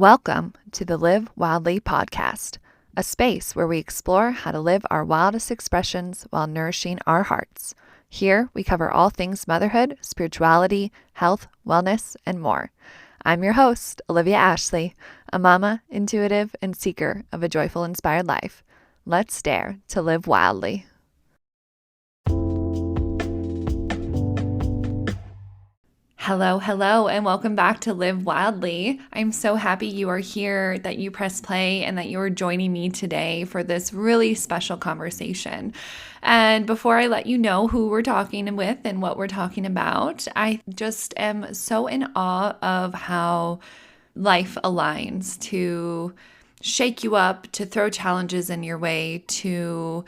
Welcome to the Live Wildly podcast, a space where we explore how to live our wildest expressions while nourishing our hearts. Here, we cover all things motherhood, spirituality, health, wellness, and more. I'm your host, Olivia Ashley, a mama, intuitive, and seeker of a joyful, inspired life. Let's dare to live wildly. Hello, and welcome back to Live Wildly. I'm so happy you are here, that you press play, and that you are joining me today for this really special conversation. And before I let you know who we're talking with and what we're talking about, I just am so in awe of how life aligns to shake you up, to throw challenges in your way, to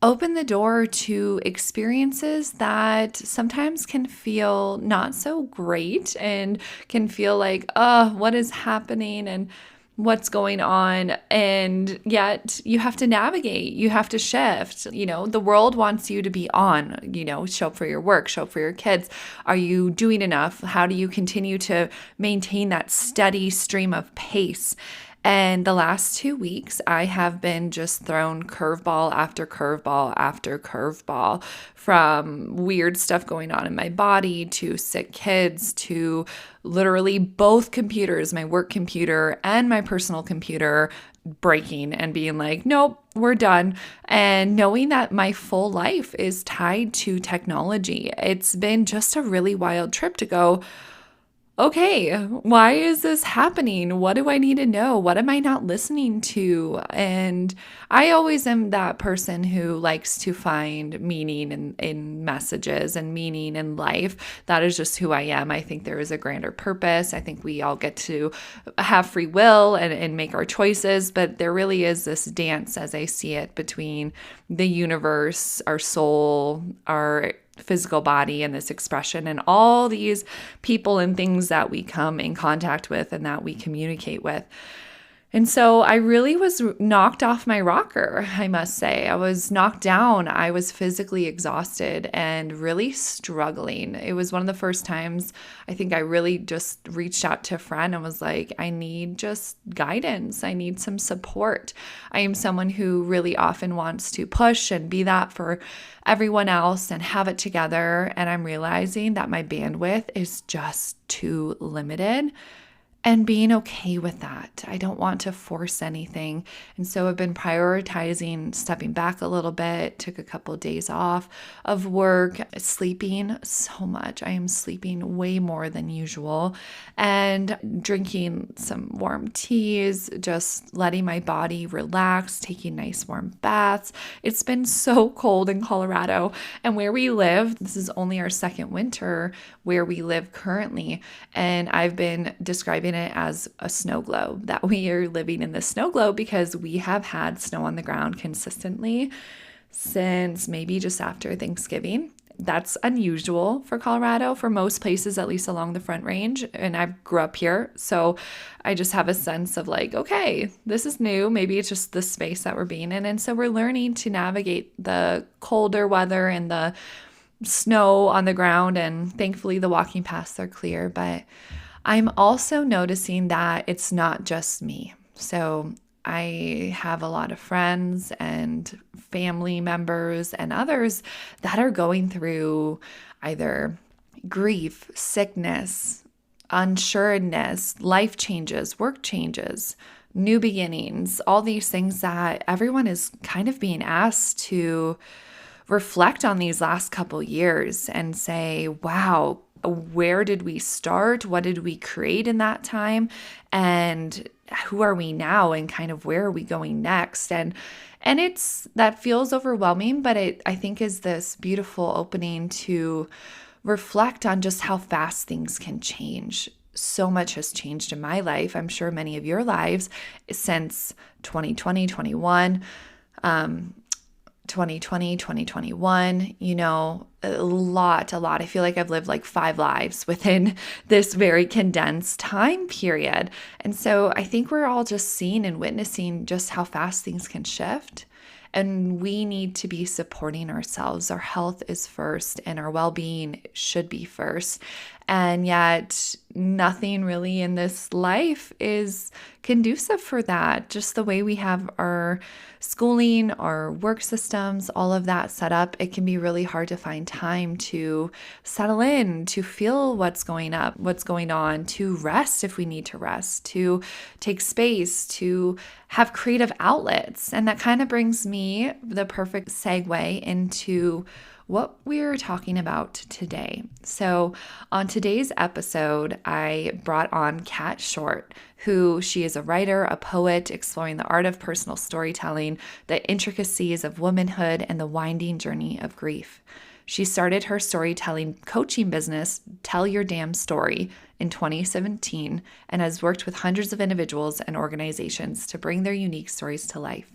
open the door to experiences that sometimes can feel not so great and can feel like, oh, what is happening and what's going on? And yet you have to navigate, you have to shift. The world wants you to be on, show up for your work, show up for your kids. Are you doing enough? How do you continue to maintain that steady stream of pace? And the last 2 weeks, I have been just thrown curveball after curveball after curveball, from weird stuff going on in my body to sick kids to literally both computers, my work computer and my personal computer, breaking and being like, nope, we're done. And knowing that my full life is tied to technology, it's been just a really wild trip to go, okay, why is this happening? What do I need to know? What am I not listening to? And I always am that person who likes to find meaning in messages and meaning in life. That is just who I am. I think there is a grander purpose. I think we all get to have free will and make our choices, but there really is this dance, as I see it, between the universe, our soul, our physical body, and this expression, and all these people and things that we come in contact with and that we communicate with. And so I really was knocked off my rocker, I must say. I was knocked down. I was physically exhausted and really struggling. It was one of the first times I think I really just reached out to a friend and was like, I need just guidance. I need some support. I am someone who really often wants to push and be that for everyone else and have it together. And I'm realizing that my bandwidth is just too limited. And being okay with that. I don't want to force anything. And so I've been prioritizing stepping back a little bit, took a couple of days off of work, sleeping so much. I am sleeping way more than usual, and drinking some warm teas, just letting my body relax, taking nice warm baths. It's been so cold in Colorado, and where we live, this is only our second winter where we live currently. And I've been describing it as a snow globe, that we are living in the snow globe because we have had snow on the ground consistently since maybe just after Thanksgiving. That's unusual for Colorado, for most places, at least along the Front Range. And I grew up here, so I just have a sense of like, okay, this is new. Maybe it's just the space that we're being in. And so we're learning to navigate the colder weather and the snow on the ground. And thankfully the walking paths are clear, but I'm also noticing that it's not just me. So I have a lot of friends and family members and others that are going through either grief, sickness, unsureness, life changes, work changes, new beginnings, all these things that everyone is kind of being asked to reflect on these last couple years and say, wow, where did we start? What did we create in that time? And who are we now? And kind of where are we going next? And that feels overwhelming, but it, I think, is this beautiful opening to reflect on just how fast things can change. So much has changed in my life. I'm sure many of your lives since 2020, 2021, a lot. I feel like I've lived like 5 lives within this very condensed time period. And so I think we're all just seeing and witnessing just how fast things can shift. And we need to be supporting ourselves. Our health is first and our well-being should be first. And yet nothing really in this life is conducive for that. Just the way we have our schooling, our work systems, all of that set up, it can be really hard to find time to settle in, to feel what's going on, to rest if we need to rest, to take space, to have creative outlets. And that kind of brings me the perfect segue into what we're talking about today. So, on today's episode, I brought on Kat Short, who she is a writer, a poet, exploring the art of personal storytelling, the intricacies of womanhood, and the winding journey of grief. She started her storytelling coaching business, Tell Your Damn Story, in 2017 and has worked with hundreds of individuals and organizations to bring their unique stories to life.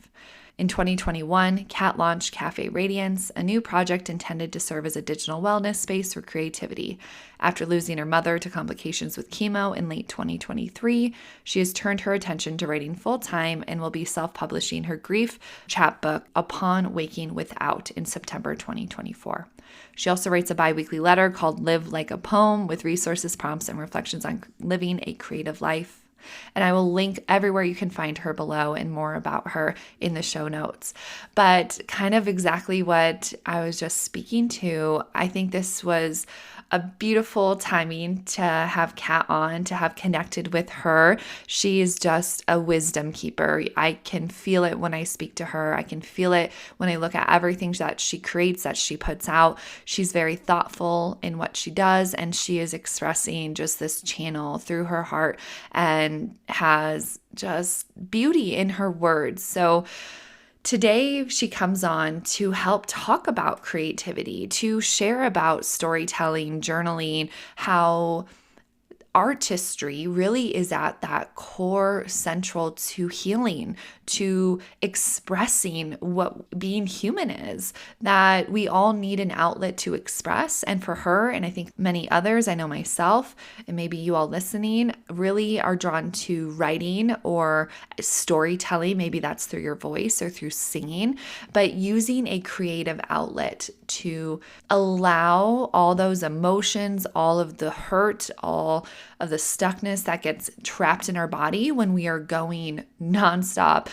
In 2021, Kat launched Cafe Radiance, a new project intended to serve as a digital wellness space for creativity. After losing her mother to complications with chemo in late 2023, she has turned her attention to writing full-time and will be self-publishing her grief chapbook, Upon Waking Without, in September 2024. She also writes a bi-weekly letter called Live Like a Poem with resources, prompts, and reflections on living a creative life. And I will link everywhere you can find her below and more about her in the show notes. But kind of exactly what I was just speaking to, I think this was a beautiful timing to have Kat on, to have connected with her. She is just a wisdom keeper. I can feel it when I speak to her. I can feel it when I look at everything that she creates, that she puts out. She's very thoughtful in what she does, and she is expressing just this channel through her heart and has just beauty in her words. So today, she comes on to help talk about creativity, to share about storytelling, journaling, how artistry really is at that core central to healing, to expressing what being human is, that we all need an outlet to express. And for her, and I think many others, I know myself, and maybe you all listening, really are drawn to writing or storytelling. Maybe that's through your voice or through singing, but using a creative outlet to allow all those emotions, all of the hurt, all of the stuckness that gets trapped in our body when we are going nonstop.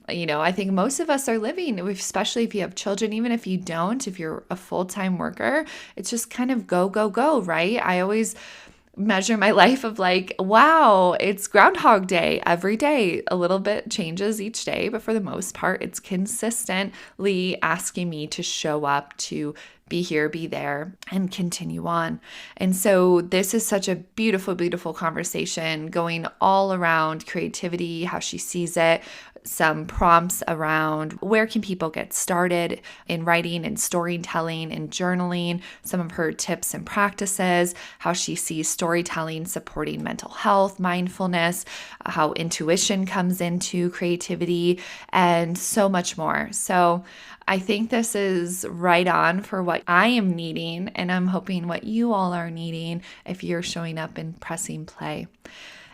I think most of us are living, especially if you have children, even if you don't, if you're a full-time worker, it's just kind of go, go, go, right? I always measure my life of like, wow, it's Groundhog Day every day. A little bit changes each day, but for the most part, it's consistently asking me to show up, to be here, be there, and continue on. And so this is such a beautiful, beautiful conversation going all around creativity, how she sees it, some prompts around where can people get started in writing and storytelling and journaling, some of her tips and practices, how she sees storytelling supporting mental health, mindfulness, how intuition comes into creativity, and so much more. So I think this is right on for what I am needing, and I'm hoping what you all are needing if you're showing up and pressing play.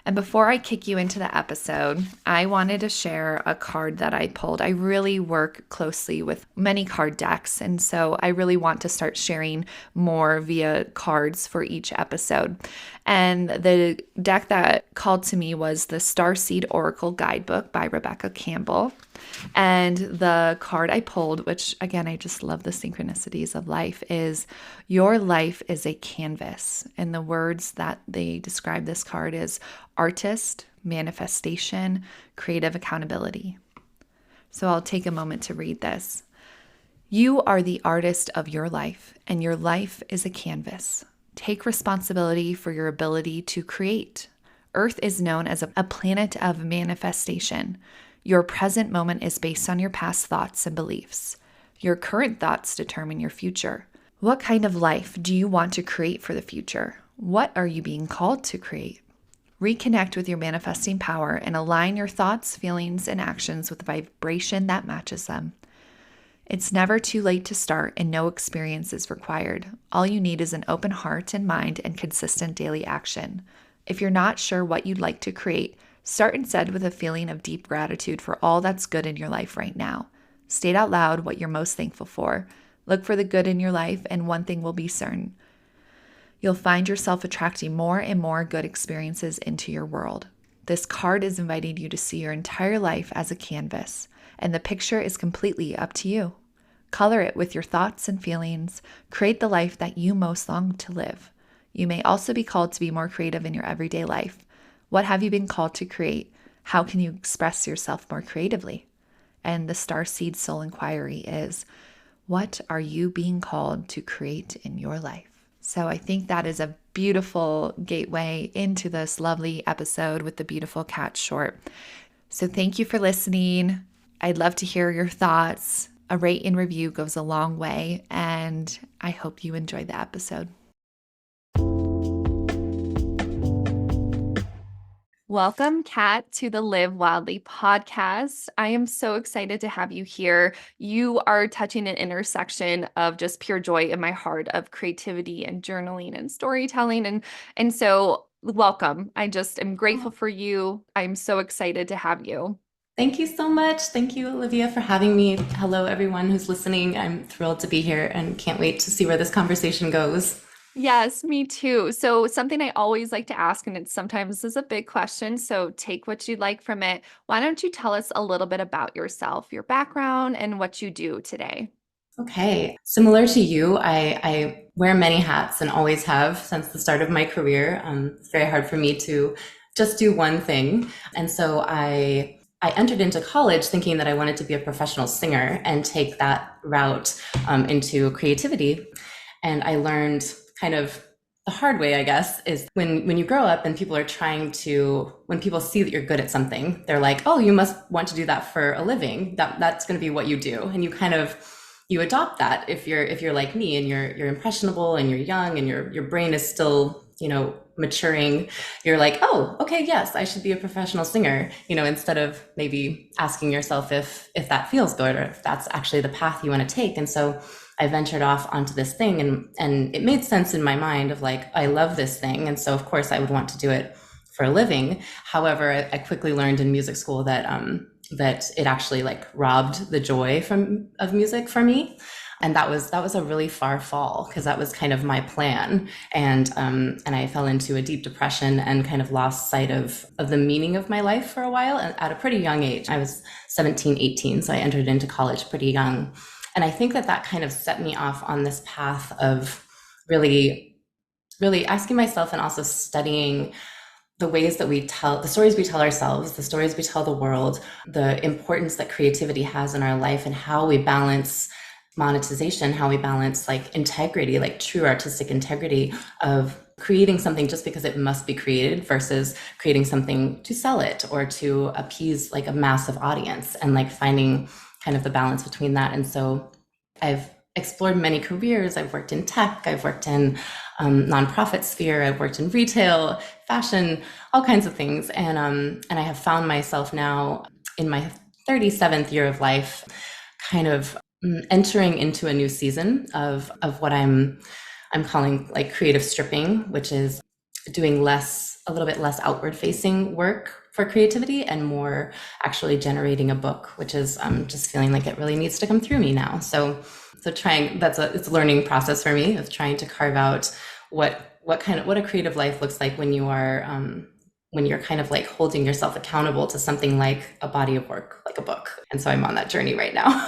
And before I kick you into the episode, I wanted to share a card that I pulled. I really work closely with many card decks, and so I really want to start sharing more via cards for each episode. And the deck that called to me was the Starseed Oracle Guidebook by Rebecca Campbell. And the card I pulled, which again, I just love the synchronicities of life, is your life is a canvas. And the words that they describe this card is artist, manifestation, creative accountability. So I'll take a moment to read this. You are the artist of your life, and your life is a canvas. Take responsibility for your ability to create. Earth is known as a planet of manifestation. Your present moment is based on your past thoughts and beliefs. Your current thoughts determine your future. What kind of life do you want to create for the future? What are you being called to create? Reconnect with your manifesting power and align your thoughts, feelings, and actions with the vibration that matches them. It's never too late to start, and no experience is required. All you need is an open heart and mind and consistent daily action. If you're not sure what you'd like to create, start instead with a feeling of deep gratitude for all that's good in your life right now. State out loud what you're most thankful for. Look for the good in your life, and one thing will be certain. You'll find yourself attracting more and more good experiences into your world. This card is inviting you to see your entire life as a canvas, and the picture is completely up to you. Color it with your thoughts and feelings. Create the life that you most long to live. You may also be called to be more creative in your everyday life. What have you been called to create? How can you express yourself more creatively? And the Starseed Soul Inquiry is, what are you being called to create in your life? So I think that is a beautiful gateway into this lovely episode with the beautiful Kat short. So thank you for listening. I'd love to hear your thoughts. A rate and review goes a long way, and I hope you enjoyed the episode. Welcome, Kat, to the Live Wildly podcast. I am so excited to have you here. You are touching an intersection of just pure joy in my heart of creativity and journaling and storytelling. And so welcome. I just am grateful for you. I'm so excited to have you. Thank you so much. Thank you, Olivia, for having me. Hello, everyone who's listening. I'm thrilled to be here and can't wait to see where this conversation goes. Yes, me too. So something I always like to ask, and it's sometimes is a big question, so take what you'd like from it. Why don't you tell us a little bit about yourself, your background, and what you do today? Okay. Similar to you, I wear many hats and always have since the start of my career. It's very hard for me to just do one thing. And so I entered into college thinking that I wanted to be a professional singer and take that route into creativity. And I learned kind of the hard way, I guess, is when you grow up and people are when people see that you're good at something, they're like, oh, you must want to do that for a living. That's going to be what you do. And you adopt that if you're like me and you're impressionable and you're young and your brain is still, maturing. You're like, oh, okay, yes, I should be a professional singer, instead of maybe asking yourself if that feels good or if that's actually the path you want to take. And so I ventured off onto this thing and it made sense in my mind of like, I love this thing. And so of course I would want to do it for a living. However, I quickly learned in music school that it actually like robbed the joy of music for me. And that was a really far fall because that was kind of my plan. And I fell into a deep depression and kind of lost sight of the meaning of my life for a while at a pretty young age. I was 17, 18. So I entered into college pretty young. And I think that kind of set me off on this path of really, really asking myself and also studying the ways that the stories we tell ourselves, the stories we tell the world, the importance that creativity has in our life and how we balance monetization, how we balance like integrity, like true artistic integrity of creating something just because it must be created versus creating something to sell it or to appease like a massive audience and like finding kind of the balance between that. And so I've explored many careers. I've worked in tech, I've worked in nonprofit sphere, I've worked in retail, fashion, all kinds of things. And I have found myself now in my 37th year of life, kind of entering into a new season of what I'm calling like creative stripping, which is doing a little bit less outward facing work for creativity and more actually generating a book, which is just feeling like it really needs to come through me now. So it's a learning process for me of trying to carve out what a creative life looks like when you're kind of like holding yourself accountable to something like a body of work, like a book. And so I'm on that journey right now.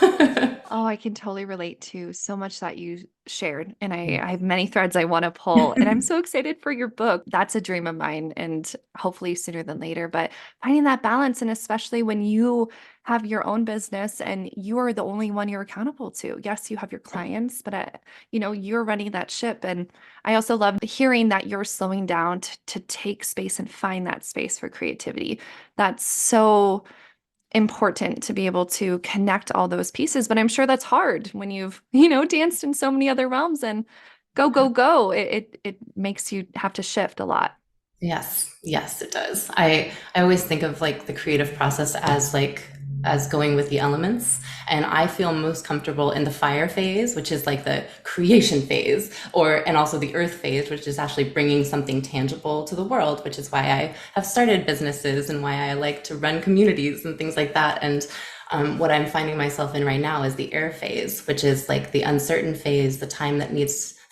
Oh, I can totally relate to so much that you shared. And I have many threads I want to pull. And I'm so excited for your book. That's a dream of mine and hopefully sooner than later. But finding that balance, and especially when you have your own business and you are the only one you're accountable to. Yes, you have your clients, but you're running that ship. And I also love hearing that you're slowing down to take space and find that space for creativity. That's so important to be able to connect all those pieces. But I'm sure that's hard when you've, danced in so many other realms and go, go, go. It makes you have to shift a lot. Yes, it does. I always think of like the creative process as going with the elements. And I feel most comfortable in the fire phase, which is like the creation phase, and also the earth phase, which is actually bringing something tangible to the world, which is why I have started businesses and why I like to run communities and things like that. And What I'm finding myself in right now is the air phase, which is like the uncertain phase, the time that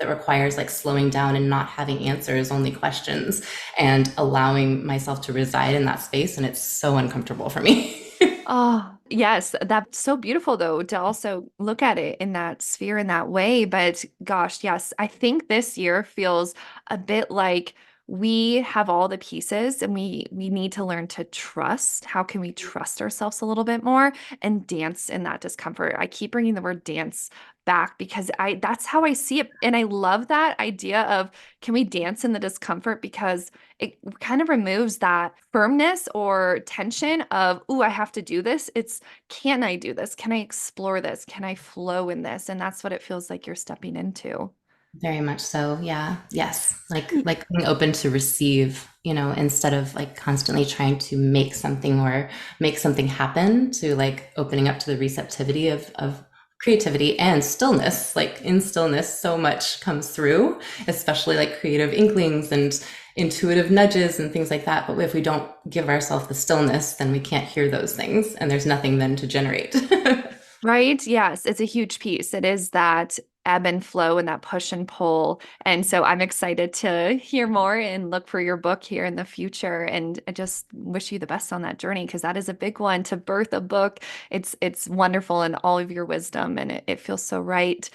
requires like slowing down and not having answers, only questions, and allowing myself to reside in that space. And it's so uncomfortable for me. Oh, yes, that's so beautiful though to also look at it in that sphere in that way. But gosh, yes, I think this year feels a bit like we have all the pieces and we need to learn to trust. How can we trust ourselves a little bit more and dance in that discomfort? I keep bringing the word dance back because I that's how I see it. And I love that idea of can we dance in the discomfort because it kind of removes that firmness or tension of, oh, I have to do this. It's, can I do this? Can I explore this? Can I flow in this? And that's what it feels like you're stepping into. Very much so. Yeah. Yes. Y- Like being open to receive, instead of like constantly trying to make something or make something happen, to like opening up to the receptivity of creativity and stillness. Like in stillness, so much comes through, especially like creative inklings and intuitive nudges and things like that. But if we don't give ourselves the stillness, then we can't hear those things and there's nothing then to generate. Right? Yes, it's a huge piece. It is that ebb and flow and that push and pull. And so I'm excited to hear more and look for your book here in the future. And I just wish you the best on that journey because that is a big one to birth a book. It's wonderful and all of your wisdom and it feels so right.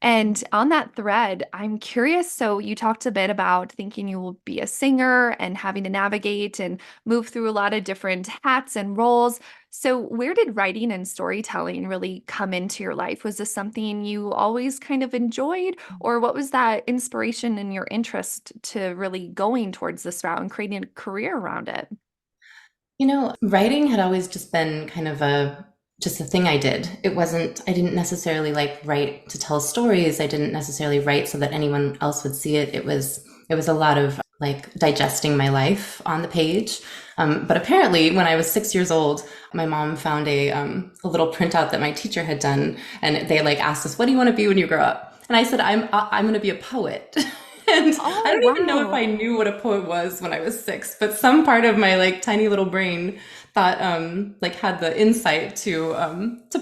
And on that thread, I'm curious. So, you talked a bit about thinking you will be a singer and having to navigate and move through a lot of different hats and roles. So, where did writing and storytelling really come into your life? Was this something you always kind of enjoyed, or what was that inspiration and your interest to really going towards this route and creating a career around it? Writing had always just been kind of just a thing I did. I didn't necessarily like write to tell stories. I didn't necessarily write so that anyone else would see it. It was a lot of like digesting my life on the page. But apparently, when I was 6 years old, my mom found a little printout that my teacher had done, and they like asked us, "What do you want to be when you grow up?" And I said, I'm going to be a poet." And I Oh, don't even know if wow. I knew what a poet was when I was 6, but some part of my like tiny little brain thought like had the insight to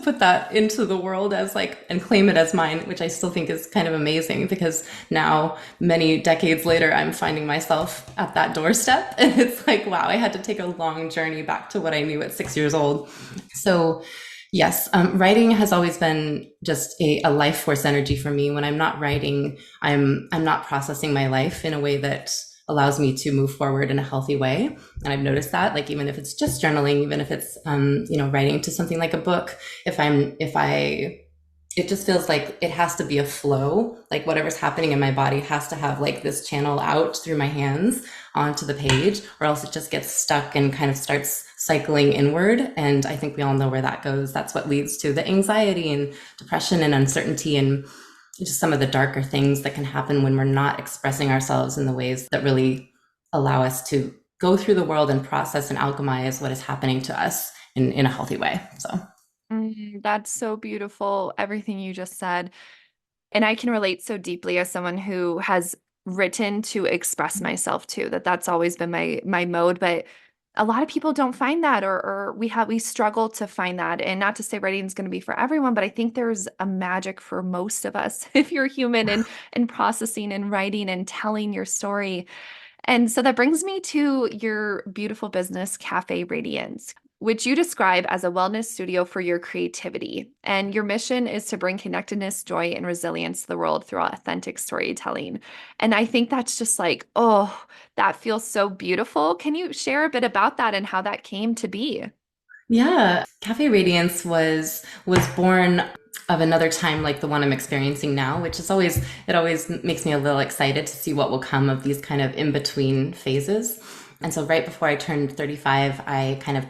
put that into the world as like and claim it as mine, which I still think is kind of amazing because now many decades later I'm finding myself at that doorstep and it's like wow, I had to take a long journey back to what I knew at 6 years old. So yes, writing has always been just a life force energy for me. When I'm not writing, I'm not processing my life in a way that allows me to move forward in a healthy way. And I've noticed that, like even if it's just journaling, even if it's writing to something like a book, if I it just feels like it has to be a flow. Like whatever's happening in my body has to have like this channel out through my hands onto the page, or else it just gets stuck and kind of starts cycling inward. And I think we all know where that goes. That's what leads to the anxiety and depression and uncertainty and just some of the darker things that can happen when we're not expressing ourselves in the ways that really allow us to go through the world and process and alchemize what is happening to us in a healthy way. So That's so beautiful, everything you just said. And I can relate so deeply as someone who has written to express myself too, that that's always been my mode. But a lot of people don't find that, or we struggle to find that. And not to say writing is going to be for everyone, but I think there's a magic for most of us if you're human and processing and writing and telling your story. And so that brings me to your beautiful business, Cafe Radiance, which you describe as a wellness studio for your creativity. And your mission is to bring connectedness, joy, and resilience to the world through authentic storytelling. And I think that's just like, oh, that feels so beautiful. Can you share a bit about that and how that came to be? yeah, Cafe Radiance was born of another time like the one I'm experiencing now, which is always it always makes me a little excited to see what will come of these kind of in between phases. And so right before I turned 35, I kind of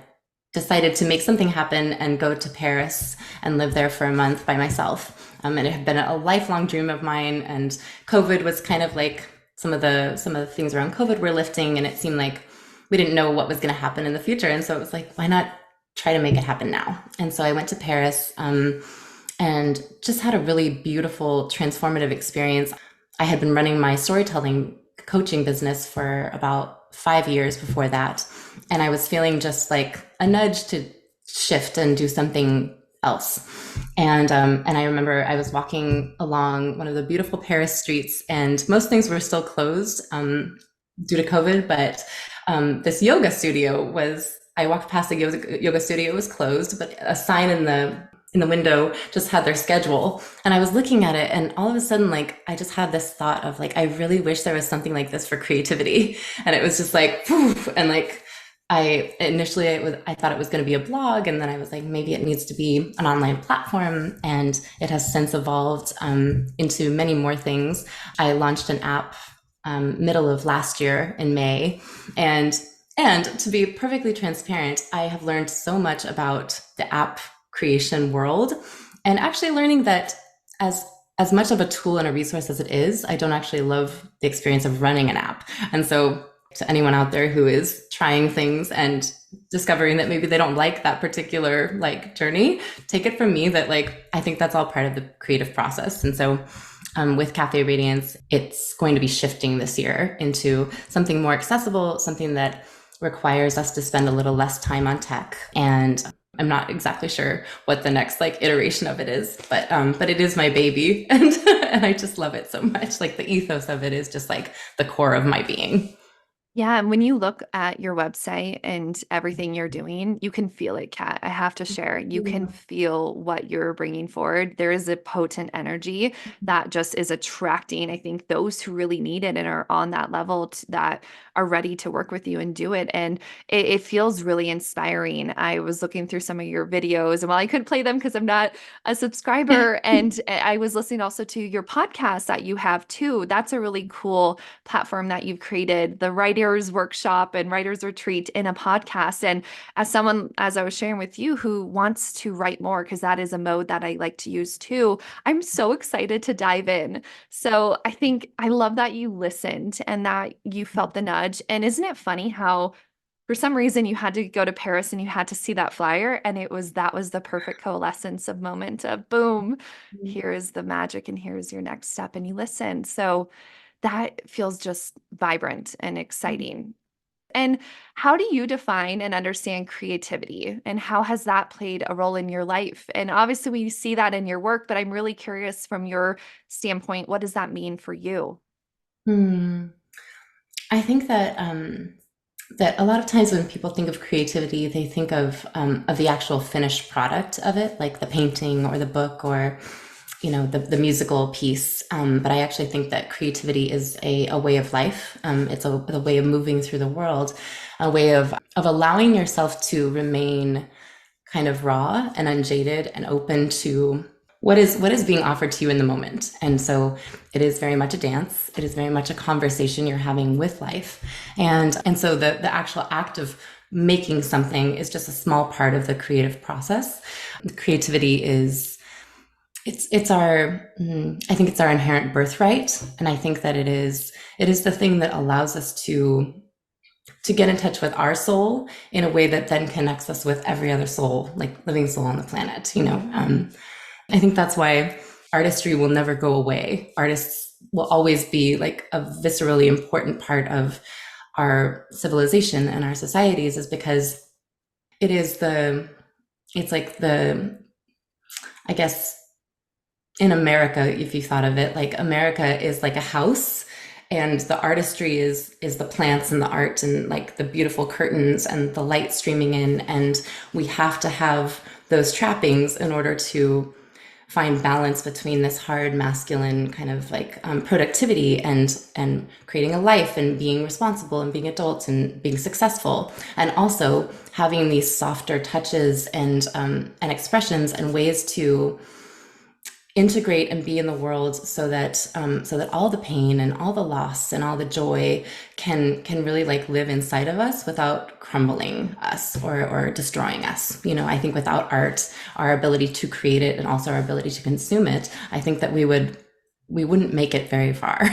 decided to make something happen and go to Paris and live there for a month by myself. And it had been a lifelong dream of mine. And COVID was kind of like some of the things around COVID were lifting, and it seemed like we didn't know what was going to happen in the future. And so it was like, why not try to make it happen now? And so I went to Paris and just had a really beautiful, transformative experience. I had been running my storytelling coaching business for about 5 years before that. And I was feeling just like a nudge to shift and do something else. And I remember I was walking along one of the beautiful Paris streets, and most things were still closed due to COVID. But this yoga studio was. I walked past the yoga studio; it was closed, but a sign in the window just had their schedule, and I was looking at it, and all of a sudden, like, I just had this thought of like, I really wish there was something like this for creativity. And it was just like poof, and like I thought it was going to be a blog, and then I was like, maybe it needs to be an online platform, and it has since evolved into many more things. I launched an app middle of last year in May, and and to be perfectly transparent, I have learned so much about the app creation world, and actually learning that as as much of a tool and a resource as it is, I don't actually love the experience of running an app. And so to anyone out there who is trying things and discovering that maybe they don't like that particular like journey, take it from me that like I think that's all part of the creative process. And so with Cafe Radiance, it's going to be shifting this year into something more accessible, something that requires us to spend a little less time on tech. And I'm not exactly sure what the next like iteration of it is, but it is my baby, and I just love it so much. Like the ethos of it is just like the core of my being. Yeah, and when you look at your website and everything you're doing, you can feel it, Kat. I have to share. You can feel what you're bringing forward. There is a potent energy that just is attracting, I think, those who really need it and are on that level that are ready to work with you and do it. And it feels really inspiring. I was looking through some of your videos, and while I couldn't play them because I'm not a subscriber, and I was listening also to your podcast that you have too. That's a really cool platform that you've created, the writers workshop and writers retreat in a podcast. And as someone, as I was sharing with you, who wants to write more, because that is a mode that I like to use too, I'm so excited to dive in. So I think I love that you listened and that you felt the nudge. And isn't it funny how for some reason you had to go to Paris and you had to see that flyer, and it was that was the perfect coalescence of moment of boom, here is the magic and here's your next step, and you listened. So that feels just vibrant and exciting. And how do you define and understand creativity? And how has that played a role in your life? And obviously, we see that in your work, but I'm really curious from your standpoint, what does that mean for you? Hmm. I think that that a lot of times when people think of creativity, they think of the actual finished product of it, like the painting or the book or the musical piece. But I actually think that creativity is a way of life. It's a way of moving through the world, a way of allowing yourself to remain kind of raw and unjaded and open to what is being offered to you in the moment. And so it is very much a dance. It is very much a conversation you're having with life. And so the actual act of making something is just a small part of the creative process. Creativity is it's our I think it's our inherent birthright, and I think that it is the thing that allows us to get in touch with our soul in a way that then connects us with every other soul, like living soul on the planet. I think that's why artistry will never go away. Artists will always be like a viscerally important part of our civilization and our societies, is because it is it's like I guess in America, if you thought of it, like America is like a house, and the artistry is the plants and the art and like the beautiful curtains and the light streaming in, and we have to have those trappings in order to find balance between this hard masculine kind of like productivity and creating a life and being responsible and being adults and being successful, and also having these softer touches and expressions and ways to integrate and be in the world, so that all the pain and all the loss and all the joy can really like live inside of us without crumbling us or destroying us. I think without art, our ability to create it and also our ability to consume it, I think that we wouldn't make it very far.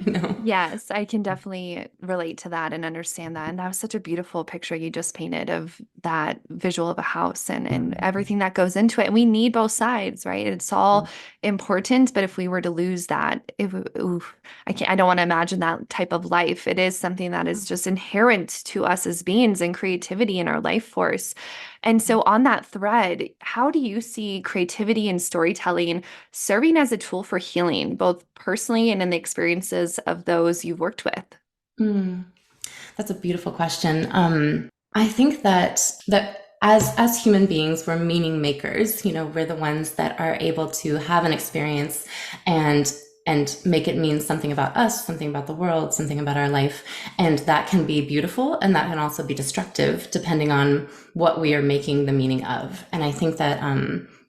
you know Yes, I can definitely relate to that and understand that. And that was such a beautiful picture you just painted of that visual of a house and everything that goes into it. And we need both sides, right? It's all important, but if we were to lose that, oof, I don't want to imagine that type of life. It is something that is just inherent to us as beings and creativity in our life force. And so, on that thread, how do you see creativity and storytelling serving as a tool for healing, both personally and in the experiences of those you've worked with? Mm, that's a beautiful question. I think that as human beings, we're meaning makers. You know, we're the ones that are able to have an experience and make it mean something about us, something about the world, something about our life. And that can be beautiful and that can also be destructive depending on what we are making the meaning of. And I think that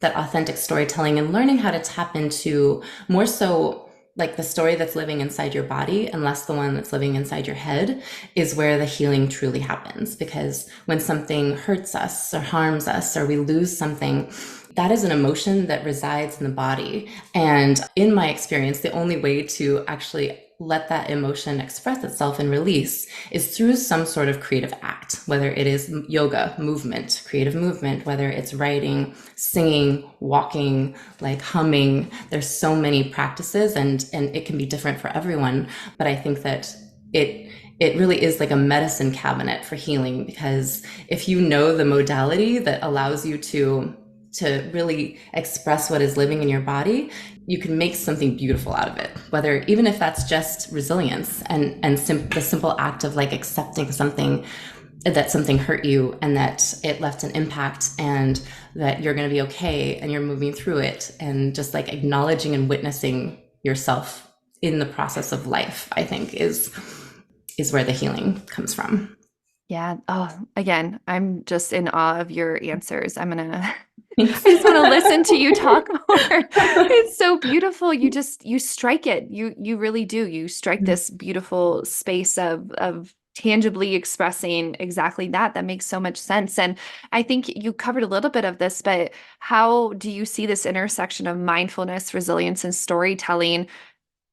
that authentic storytelling and learning how to tap into more so like the story that's living inside your body and less the one that's living inside your head is where the healing truly happens. Because when something hurts us or harms us or we lose something, that is an emotion that resides in the body. And in my experience, the only way to actually let that emotion express itself and release is through some sort of creative act, whether it is yoga, movement, creative movement, whether it's writing, singing, walking, like humming. There's so many practices and it can be different for everyone. But I think that it really is like a medicine cabinet for healing, because if you know the modality that allows you to really express what is living in your body, you can make something beautiful out of it. Whether even if that's just resilience and the simple act of like accepting something, that something hurt you and that it left an impact and that you're going to be okay and you're moving through it, and just like acknowledging and witnessing yourself in the process of life, I think is where the healing comes from. Yeah. Oh, again, I'm just in awe of your answers. Thanks. I just want to listen to you talk more. It's so beautiful. You strike it. You really do. You strike this beautiful space of tangibly expressing exactly that. That makes so much sense. And I think you covered a little bit of this, but how do you see this intersection of mindfulness, resilience, and storytelling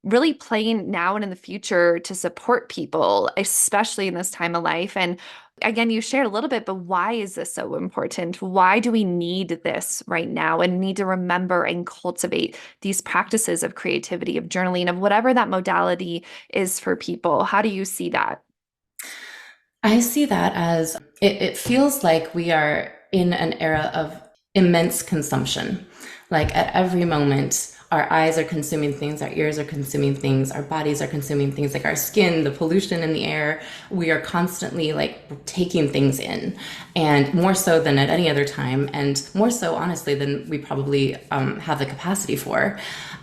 really playing now and in the future to support people, especially in this time of life? And again, you shared a little bit, but why is this so important? Why do we need this right now and need to remember and cultivate these practices of creativity, of journaling, of whatever that modality is for people? How do you see that? I see that as it feels like we are in an era of immense consumption. Like at every moment, our eyes are consuming things, our ears are consuming things, our bodies are consuming things, like our skin, the pollution in the air. We are constantly like taking things in, and more so than at any other time, and more so, honestly, than we probably have the capacity for.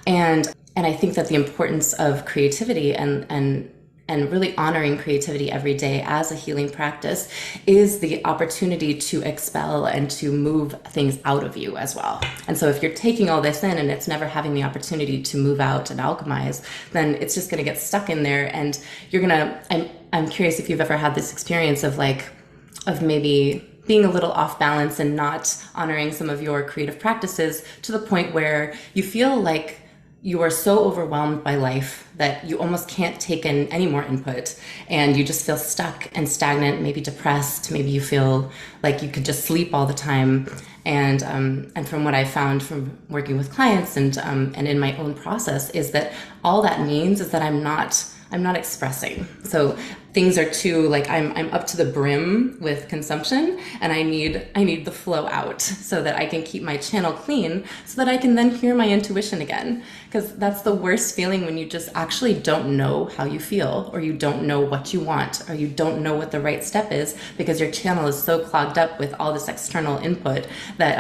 And I think that the importance of creativity and really honoring creativity every day as a healing practice is the opportunity to expel and to move things out of you as well. And so if you're taking all this in and it's never having the opportunity to move out and alchemize, then it's just going to get stuck in there. And you're going to, I'm curious if you've ever had this experience of like, of maybe being a little off balance and not honoring some of your creative practices to the point where you feel like you are so overwhelmed by life that you almost can't take in any more input, and you just feel stuck and stagnant, maybe depressed, maybe you feel like you could just sleep all the time. And from what I found from working with clients and in my own process is that all that means is that I'm not expressing. So things are too like I'm up to the brim with consumption, and I need the flow out so that I can keep my channel clean, so that I can then hear my intuition again. Because that's the worst feeling, when you just actually don't know how you feel, or you don't know what you want, or you don't know what the right step is, because your channel is so clogged up with all this external input that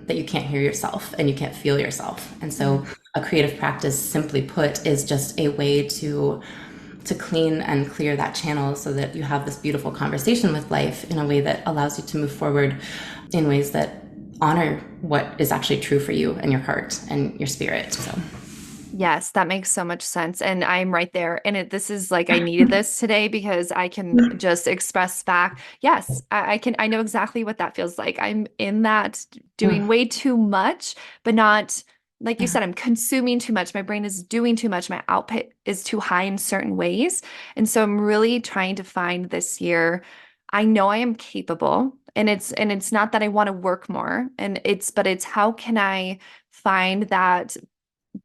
that you can't hear yourself and you can't feel yourself. And so a creative practice, simply put, is just a way to clean and clear that channel so that you have this beautiful conversation with life in a way that allows you to move forward in ways that honor what is actually true for you and your heart and your spirit. So Yes, that makes so much sense. And I'm right there. And this is like, I needed this today because I can just express back. Yes, I can, I know exactly what that feels like. I'm in that doing way too much, but not, like you said, I'm consuming too much. My brain is doing too much. My output is too high in certain ways. And so I'm really trying to find this year. I know I am capable. And it's not that I want to work more. But it's how can I find that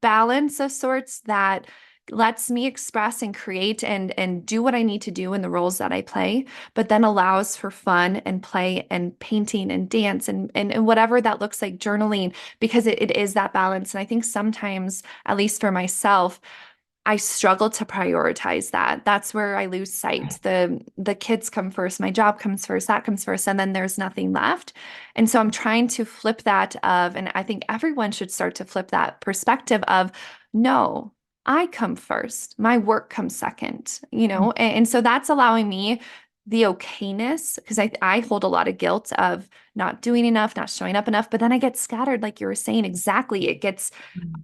balance of sorts that lets me express and create and do what I need to do in the roles that I play, but then allows for fun and play and painting and dance and whatever that looks like, journaling, because it is that balance. And I think sometimes, at least for myself, I struggle to prioritize that. That's where I lose sight. The kids come first, my job comes first, that comes first, and then there's nothing left. And so I'm trying to flip that of, and I think everyone should start to flip that perspective of, no, I come first. My work comes second, and so that's allowing me the okayness, because I hold a lot of guilt of not doing enough, not showing up enough, but then I get scattered, like you were saying, exactly. It gets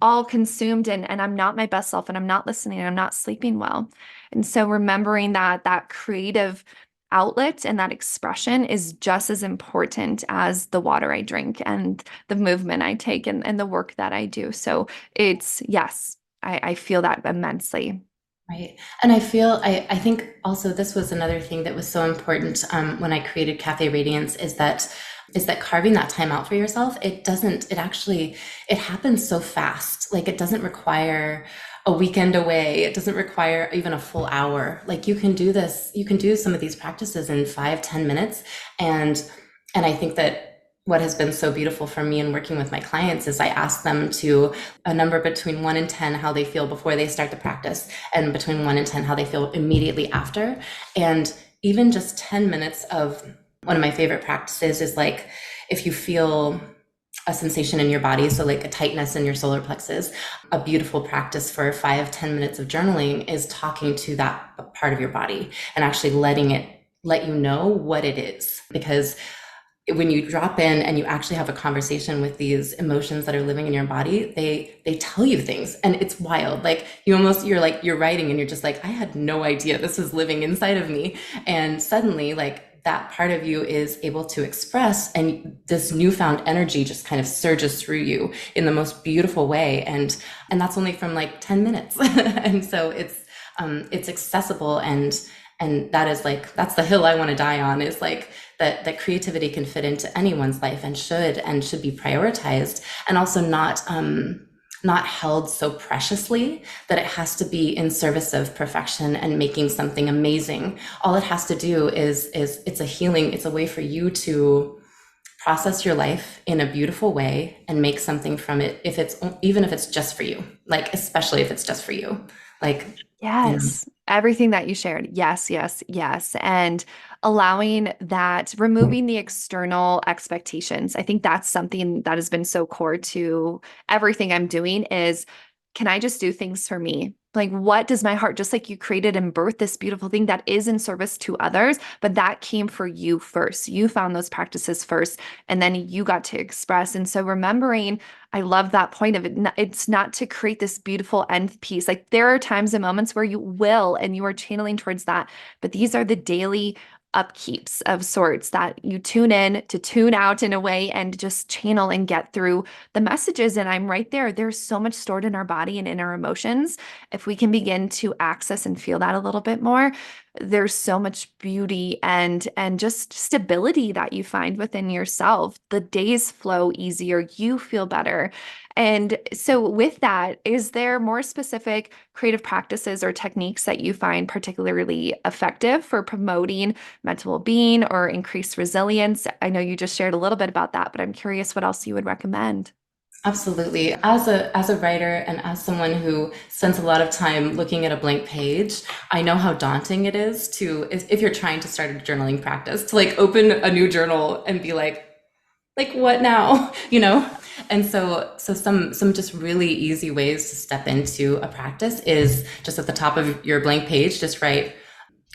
all consumed and I'm not my best self and I'm not listening and I'm not sleeping well. And so remembering that creative outlet and that expression is just as important as the water I drink and the movement I take and the work that I do. So it's, yes, I feel that immensely. Right. And I think also this was another thing that was so important when I created Cafe Radiance is that carving that time out for yourself, it happens so fast. Like it doesn't require a weekend away. It doesn't require even a full hour. Like you can do some of these practices in 5, 10 minutes. And I think that what has been so beautiful for me in working with my clients is I ask them to a number between 1 and 10 how they feel before they start the practice, and between 1 and 10 how they feel immediately after. And even just 10 minutes of one of my favorite practices is like if you feel a sensation in your body, so like a tightness in your solar plexus, a beautiful practice for 5, 10 minutes of journaling is talking to that part of your body and actually letting it let you know what it is. Because when you drop in and you actually have a conversation with these emotions that are living in your body, they tell you things, and it's wild. Like you're writing and you're just like, I had no idea this was living inside of me. And suddenly like that part of you is able to express, and this newfound energy just kind of surges through you in the most beautiful way. And that's only from like 10 minutes. And so it's accessible, and that is like, that's the hill I want to die on, is like that creativity can fit into anyone's life and should be prioritized, and also not held so preciously that it has to be in service of perfection and making something amazing. All it has to do is it's a healing. It's a way for you to process your life in a beautiful way and make something from it, even if it's just for you, like especially if it's just for you, like, you know. Yes. Everything that you shared. Yes, yes, yes. And allowing that, removing the external expectations. I think that's something that has been so core to everything I'm doing is, can I just do things for me? Like, what does my heart, just like you created and birthed this beautiful thing that is in service to others, but that came for you first. You found those practices first, and then you got to express. And so remembering, I love that point of it. It's not to create this beautiful end piece. Like there are times and moments where you will, and you are channeling towards that. But these are the daily upkeeps of sorts that you tune in to tune out in a way and just channel and get through the messages. And I'm right there. There's so much stored in our body and in our emotions. If we can begin to access and feel that a little bit more, there's so much beauty and just stability that you find within yourself. The days flow easier, you feel better. And so with that, is there more specific creative practices or techniques that you find particularly effective for promoting mental well-being or increased resilience? I know you just shared a little bit about that, but I'm curious what else you would recommend. Absolutely. As a writer and as someone who spends a lot of time looking at a blank page, I know how daunting it is if you're trying to start a journaling practice, to like open a new journal and be like what now? You know? And so some just really easy ways to step into a practice is just at the top of your blank page, just write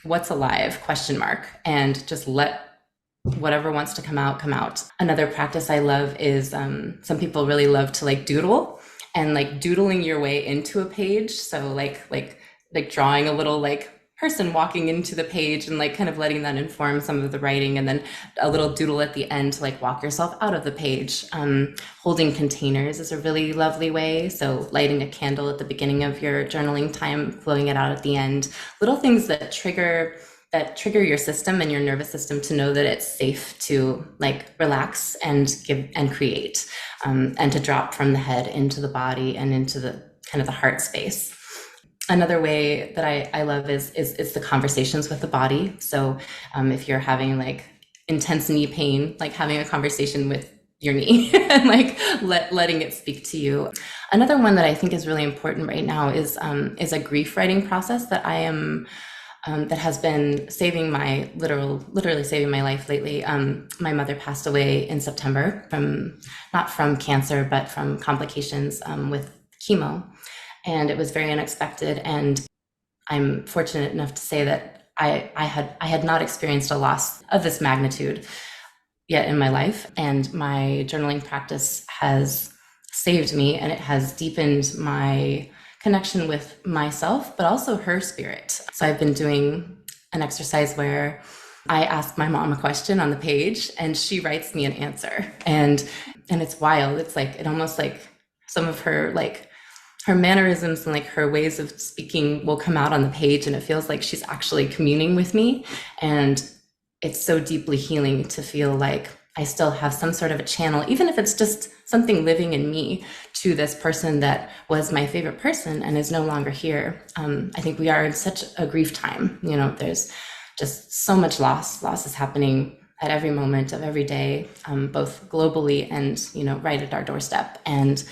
what's alive, question mark, and just let whatever wants to come out. Another practice I love is some people really love to like doodle, and like doodling your way into a page. So like drawing a little like person walking into the page and like kind of letting that inform some of the writing, and then a little doodle at the end to like walk yourself out of the page. Holding containers is a really lovely way. So lighting a candle at the beginning of your journaling time, blowing it out at the end. Little things that trigger your system and your nervous system to know that it's safe to like relax and give and create, and to drop from the head into the body and into the kind of the heart space. Another way that I love is the conversations with the body. So if you're having like intense knee pain, like having a conversation with your knee and like letting it speak to you. Another one that I think is really important right now is a grief writing process that I am that has been saving my literally saving my life lately. My mother passed away in September from not from cancer, but from complications with chemo, and it was very unexpected. And I'm fortunate enough to say that I had not experienced a loss of this magnitude yet in my life, and my journaling practice has saved me, and it has deepened my connection with myself, but also her spirit. So I've been doing an exercise where I ask my mom a question on the page and she writes me an answer. And it's wild. It's like it almost like some of her like her mannerisms and like her ways of speaking will come out on the page, and it feels like she's actually communing with me. And it's so deeply healing to feel like I still have some sort of a channel, even if it's just something living in me, to this person that was my favorite person and is no longer here. I think we are in such a grief time. You know, there's just so much loss. Loss is happening at every moment of every day, both globally and, you know, right at our doorstep. And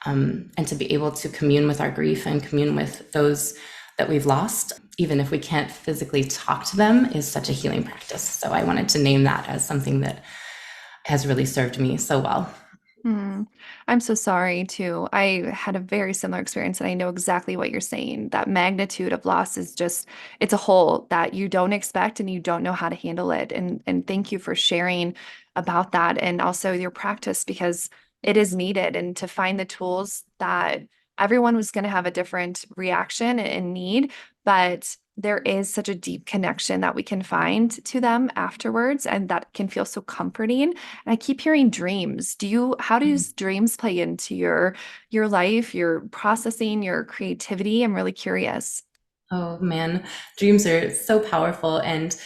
to be able to commune with our grief and commune with those that we've lost, even if we can't physically talk to them, is such a healing practice. So I wanted to name that as something that has really served me so well. Hmm. I'm so sorry too. I had a very similar experience and I know exactly what you're saying. That magnitude of loss is just, it's a hole that you don't expect and you don't know how to handle it. And thank you for sharing about that and also your practice because it is needed and to find the tools that everyone was going to have a different reaction and need, but there is such a deep connection that we can find to them afterwards and that can feel so comforting. And I keep hearing dreams. How does dreams play into your life, your processing, your creativity? I'm really curious. Oh man, dreams are so powerful. And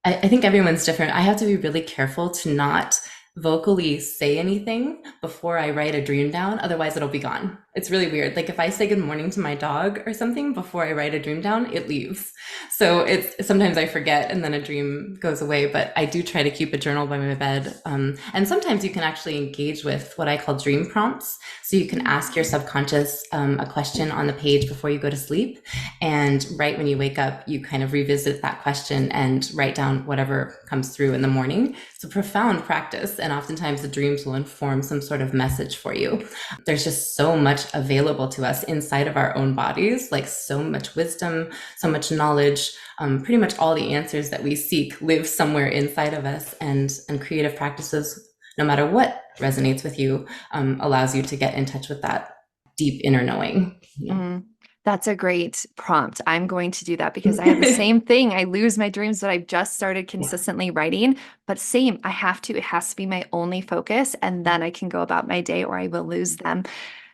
I think everyone's different. I have to be really careful to not vocally say anything before I write a dream down. Otherwise, it'll be gone. It's really weird. Like if I say good morning to my dog or something before I write a dream down, it leaves. So it's sometimes I forget and then a dream goes away. But I do try to keep a journal by my bed. And sometimes you can actually engage with what I call dream prompts. So you can ask your subconscious a question on the page before you go to sleep. And right when you wake up, you kind of revisit that question and write down whatever comes through in the morning. It's a profound practice. And oftentimes the dreams will inform some sort of message for you. There's just so much available to us inside of our own bodies, like so much wisdom, so much knowledge. Pretty much all the answers that we seek live somewhere inside of us. And creative practices, no matter what resonates with you, allows you to get in touch with that deep inner knowing. You Mm, that's a great prompt. I'm going to do that because I have the same thing. I lose my dreams, but I've just started Yeah. consistently writing. But same, it has to be my only focus, and then I can go about my day or I will lose them.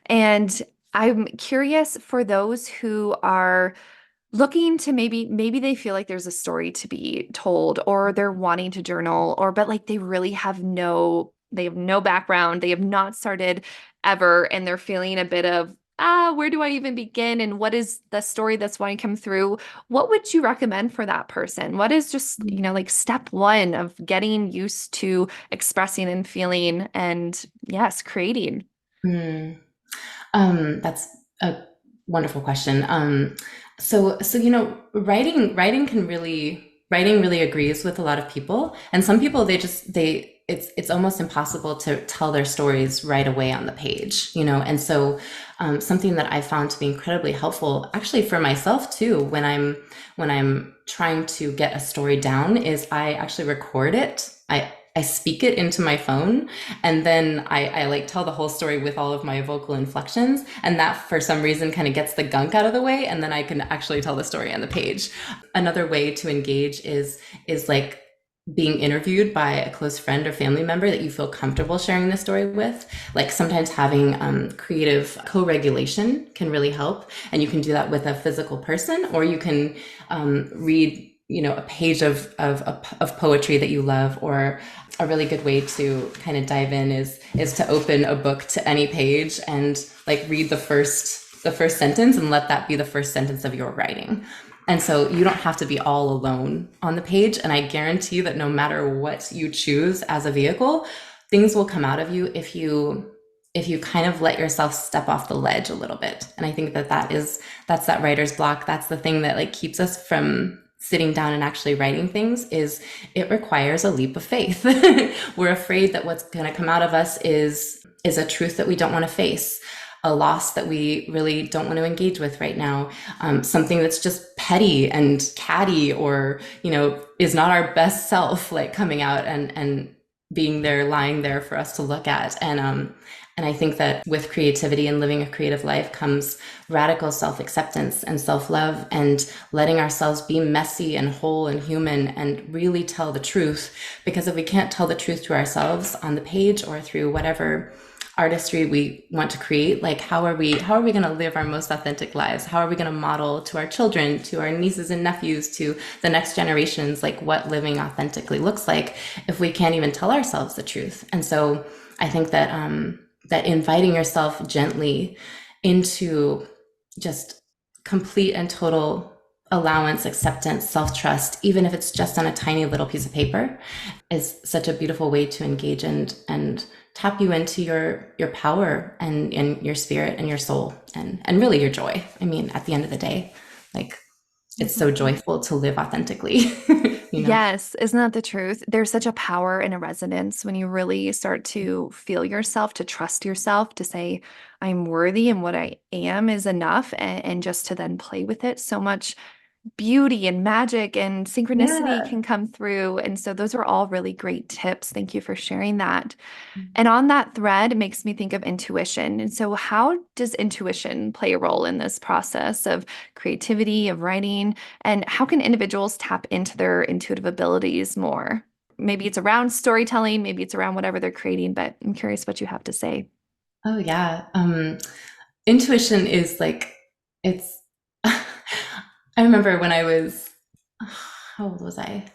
And I'm curious for those who are looking to maybe they feel like there's a story to be told or they're wanting to journal or but like they have no background, they have not started ever and they're feeling a bit of where do I even begin and what is the story that's wanting to come through? What would you recommend for that person? What is just, like step one of getting used to expressing and feeling and yes, creating? Mm. That's a wonderful question. So you know, writing really agrees with a lot of people, and some people it's almost impossible to tell their stories right away on the page, you know. And so something that I found to be incredibly helpful, actually for myself too, when I'm trying to get a story down, is I actually record it. I speak it into my phone, and then I like tell the whole story with all of my vocal inflections, and that for some reason kind of gets the gunk out of the way, and then I can actually tell the story on the page. Another way to engage is like being interviewed by a close friend or family member that you feel comfortable sharing the story with. Like sometimes having creative co-regulation can really help, and you can do that with a physical person, or you can read, you know, a page of poetry that you love. Or a really good way to kind of dive in is to open a book to any page and like read the first the first sentence and let that be the first sentence of your writing. And so you don't have to be all alone on the page. And I guarantee that no matter what you choose as a vehicle, things will come out of you if you kind of let yourself step off the ledge a little bit. And I think that that's that writer's block. That's the thing that like keeps us from sitting down and actually writing things. Is it requires a leap of faith. We're afraid that what's going to come out of us is a truth that we don't want to face, a loss that we really don't want to engage with right now, something that's just petty and catty, or is not our best self, like coming out and being there, lying there for us to look at. And I think that with creativity and living a creative life comes radical self-acceptance and self-love, and letting ourselves be messy and whole and human and really tell the truth. Because if we can't tell the truth to ourselves on the page or through whatever artistry we want to create, like how are we going to live our most authentic lives? How are we going to model to our children, to our nieces and nephews, to the next generations, like what living authentically looks like if we can't even tell ourselves the truth? And so I think that that inviting yourself gently into just complete and total allowance, acceptance, self-trust, even if it's just on a tiny little piece of paper, is such a beautiful way to engage and tap you into your power and your spirit and your soul and really your joy. I mean, at the end of the day, like it's so joyful to live authentically, you know? Yes, isn't that the truth? There's such a power and a resonance when you really start to feel yourself, to trust yourself, to say, I'm worthy and what I am is enough, and just to then play with it. So much beauty and magic and synchronicity Yeah. can come through. And so, those are all really great tips. Thank you for sharing that. And on that thread, it makes me think of intuition. And so, how does intuition play a role in this process of creativity, of writing? And how can individuals tap into their intuitive abilities more? Maybe it's around storytelling, maybe it's around whatever they're creating, but I'm curious what you have to say. Oh yeah. Intuition is like it's I remember when I was how old was I?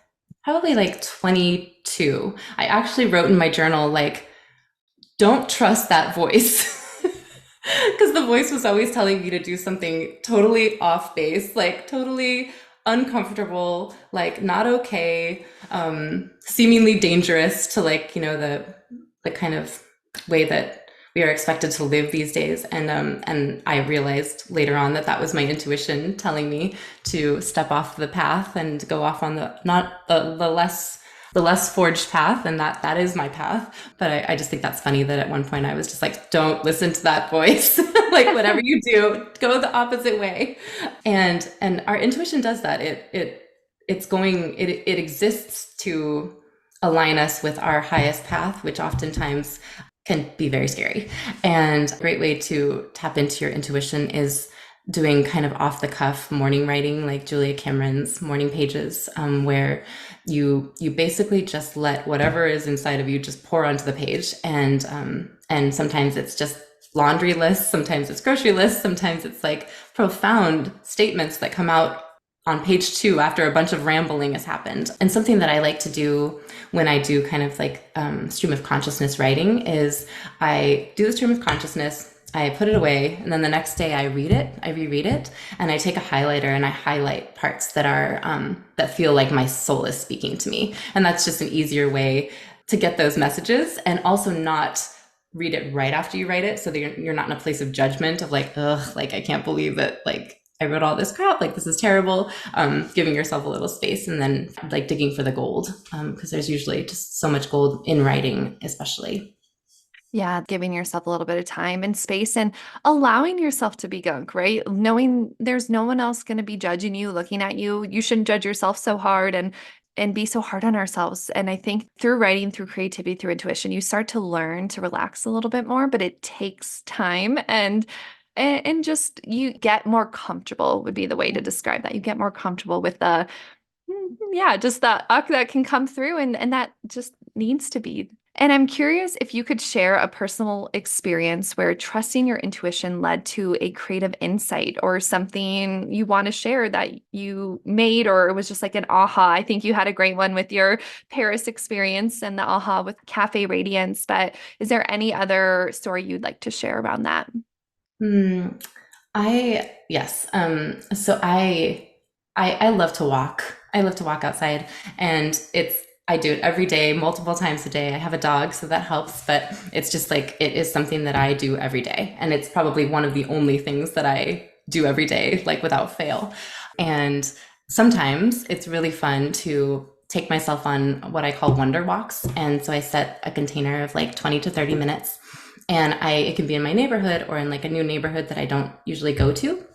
Probably like 22. I actually wrote in my journal like don't trust that voice. Because the voice was always telling me to do something totally off base, like totally uncomfortable, like not okay, seemingly dangerous to like, the kind of way that we are expected to live these days. And I realized later on that that was my intuition telling me to step off the path and go off on the not the less forged path, and that is my path. But I just think that's funny that at one point I was just like, don't listen to that voice. Like whatever you do, go the opposite way. And our intuition does that. It exists to align us with our highest path, which oftentimes can be very scary. And a great way to tap into your intuition is doing kind of off the cuff morning writing, like Julia Cameron's morning pages, where you basically just let whatever is inside of you just pour onto the page. And sometimes it's just laundry lists, sometimes it's grocery lists, sometimes it's like profound statements that come out on page 2 after a bunch of rambling has happened. And something that I like to do when I do kind of like stream of consciousness writing is I do the stream of consciousness, I put it away, and then the next day I reread it, and I take a highlighter and I highlight parts that are that feel like my soul is speaking to me. And that's just an easier way to get those messages, and also not read it right after you write it, so that you're not in a place of judgment of like, ugh, like I can't believe that like I wrote all this crap, like this is terrible. Giving yourself a little space, and then like digging for the gold, because there's usually just so much gold in writing, especially. Yeah, giving yourself a little bit of time and space and allowing yourself to be gunk, right? Knowing there's no one else going to be judging you, looking at you. You shouldn't judge yourself so hard and be so hard on ourselves. And I think through writing, through creativity, through intuition, you start to learn to relax a little bit more, but it takes time and just you get more comfortable would be the way to describe that. You get more comfortable with the yeah, just that that can come through and that just needs to be. And I'm curious if you could share a personal experience where trusting your intuition led to a creative insight or something you want to share that you made, or it was just like an aha. I think you had a great one with your Paris experience and the aha with Cafe Radiance, but is there any other story you'd like to share around that? Hmm. Yes. I love to walk. I love to walk outside, and I do it every day, multiple times a day. I have a dog, so that helps, but it's just like it is something that I do every day, and it's probably one of the only things that I do every day, like without fail. And sometimes it's really fun to take myself on what I call wonder walks, and so I set a container of like 20 to 30 minutes, and I it can be in my neighborhood or in like a new neighborhood that I don't usually go to,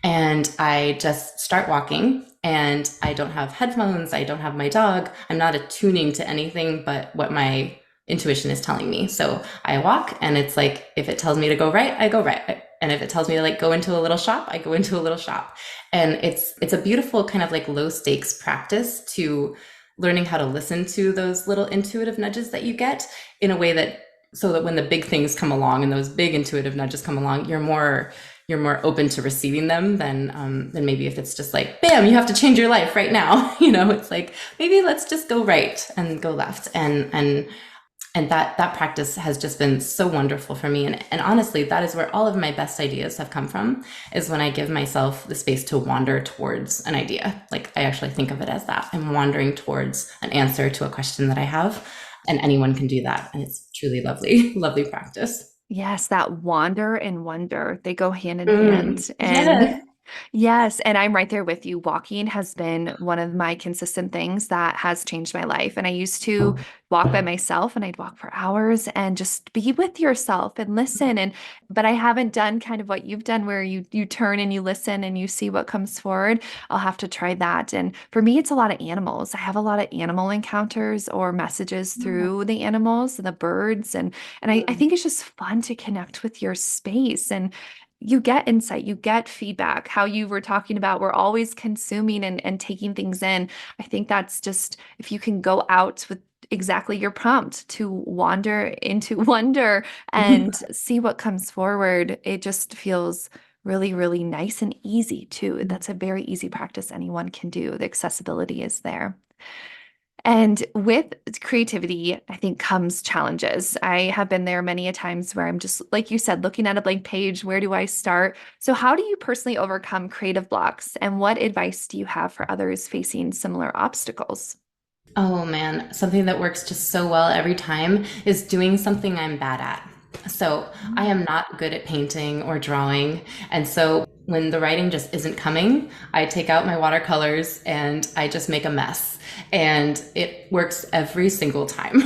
and I just start walking, and I don't have headphones, I don't have my dog, I'm not attuning to anything but what my intuition is telling me. So I walk, and it's like if it tells me to go right, I go right. And if it tells me to like go into a little shop, I go into a little shop. And it's a beautiful kind of like low stakes practice to learning how to listen to those little intuitive nudges that you get in a way that so that when the big things come along and those big intuitive nudges come along, you're more open to receiving them than maybe if it's just like, bam, you have to change your life right now. It's like maybe let's just go right and go left, and that practice has just been so wonderful for me. And honestly, that is where all of my best ideas have come from, is when I give myself the space to wander towards an idea. Like I actually think of it as that. I'm wandering towards an answer to a question that I have. And anyone can do that. And it's truly lovely, lovely practice. Yes, that wander and wonder, they go hand in hand. And Yes. yes, and I'm right there with you. Walking has been one of my consistent things that has changed my life. And I used to walk by myself and I'd walk for hours and just be with yourself and listen. But I haven't done kind of what you've done where you turn and you listen and you see what comes forward. I'll have to try that. And for me, it's a lot of animals. I have a lot of animal encounters or messages through the animals, the birds, and I think it's just fun to connect with your space and you get insight, you get feedback. How you were talking about, we're always consuming and taking things in. I think that's just if you can go out with exactly your prompt to wander into wonder and see what comes forward, it just feels really, really nice and easy too. That's a very easy practice anyone can do. The accessibility is there. And with creativity, I think comes challenges. I have been there many a times where I'm just, like you said, looking at a blank page, where do I start? So, how do you personally overcome creative blocks? And what advice do you have for others facing similar obstacles? Oh man, something that works just so well every time is doing something I'm bad at. So I am not good at painting or drawing. And so when the writing just isn't coming, I take out my watercolors and I just make a mess. And it works every single time.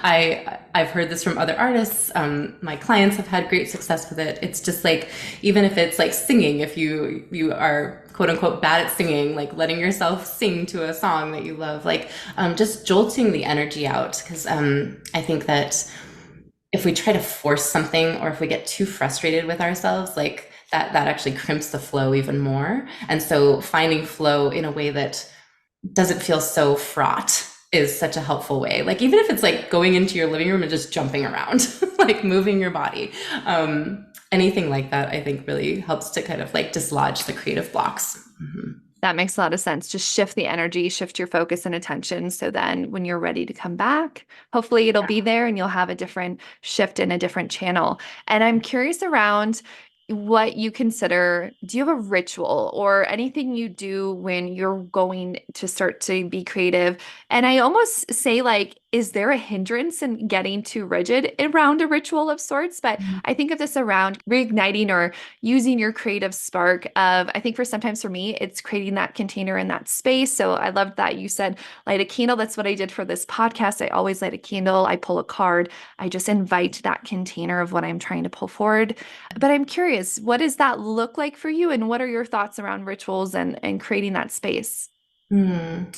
I've heard this from other artists. My clients have had great success with it. It's just like, even if it's like singing, if you are quote unquote bad at singing, like letting yourself sing to a song that you love, like just jolting the energy out. Because I think that if we try to force something, or if we get too frustrated with ourselves, like that actually crimps the flow even more. And so finding flow in a way that doesn't feel so fraught is such a helpful way. Like even if it's like going into your living room and just jumping around, like moving your body, anything like that, I think really helps to kind of like dislodge the creative blocks. Mm-hmm. That makes a lot of sense. Just shift the energy, shift your focus and attention. So then when you're ready to come back, hopefully it'll be there and you'll have a different shift in a different channel. And I'm curious around what you consider, do you have a ritual or anything you do when you're going to start to be creative? And I almost say, like, is there a hindrance in getting too rigid around a ritual of sorts? But I think of this around reigniting or using your creative spark of, I think for sometimes for me, it's creating that container in that space. So I loved that you said light a candle. That's what I did for this podcast. I always light a candle. I pull a card. I just invite that container of what I'm trying to pull forward. But I'm curious, what does that look like for you? And what are your thoughts around rituals and creating that space? Mm.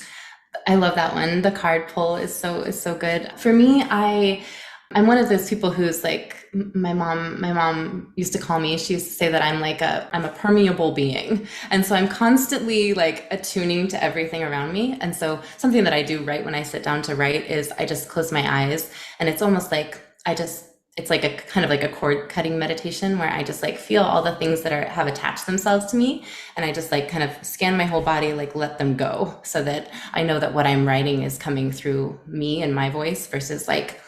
I love that one. The card pull is so good. For me, I'm one of those people who's like my mom used to call me, she used to say that I'm a permeable being. And so I'm constantly like attuning to everything around me. And so something that I do right when I sit down to write is I just close my eyes, and it's almost like it's like a kind of like a cord cutting meditation where I just like feel all the things that have attached themselves to me, and I just like kind of scan my whole body, like let them go, so that I know that what I'm writing is coming through me and my voice versus like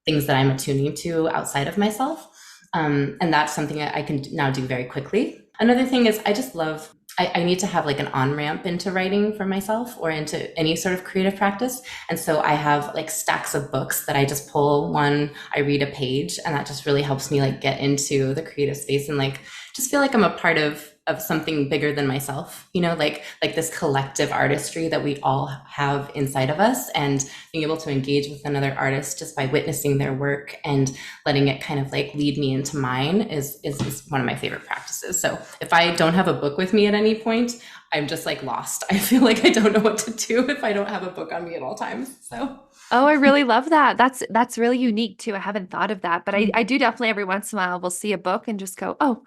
things that I'm attuning to outside of myself. And that's something that I can now do very quickly Another thing is I just love, I need to have like an on ramp into writing for myself or into any sort of creative practice. And so I have like stacks of books that I just pull one, I read a page, and that just really helps me like get into the creative space and like just feel like I'm a part of something bigger than myself, like this collective artistry that we all have inside of us, and being able to engage with another artist just by witnessing their work and letting it kind of like lead me into mine is one of my favorite practices. So if I don't have a book with me at any point, I'm just like lost. I feel like I don't know what to do if I don't have a book on me at all times. So Oh, I really love that. That's really unique too. I haven't thought of that, but I do definitely every once in a while will see a book and just go, oh,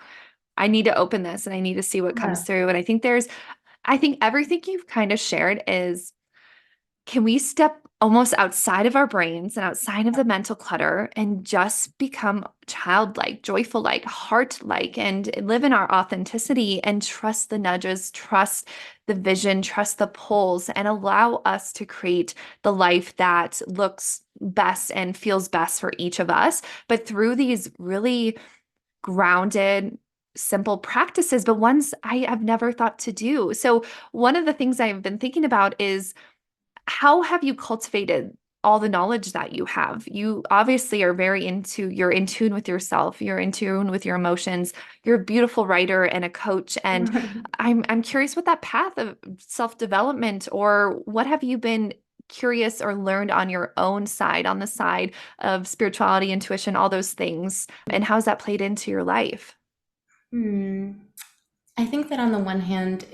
I need to open this and I need to see what comes yeah. through. And I think everything you've kind of shared is, can we step almost outside of our brains and outside of the mental clutter and just become childlike, joyful like, heart like, and live in our authenticity and trust the nudges, trust the vision, trust the pulls, and allow us to create the life that looks best and feels best for each of us, but through these really grounded, simple practices, but ones I have never thought to do. So, one of the things I've been thinking about is, how have you cultivated all the knowledge that you have? You obviously are you're in tune with yourself, you're in tune with your emotions, you're a beautiful writer and a coach. And I'm curious what that path of self-development, or what have you been curious or learned on your own side, on the side of spirituality, intuition, all those things, and how's that played into your life? Hmm. I think that on the one hand,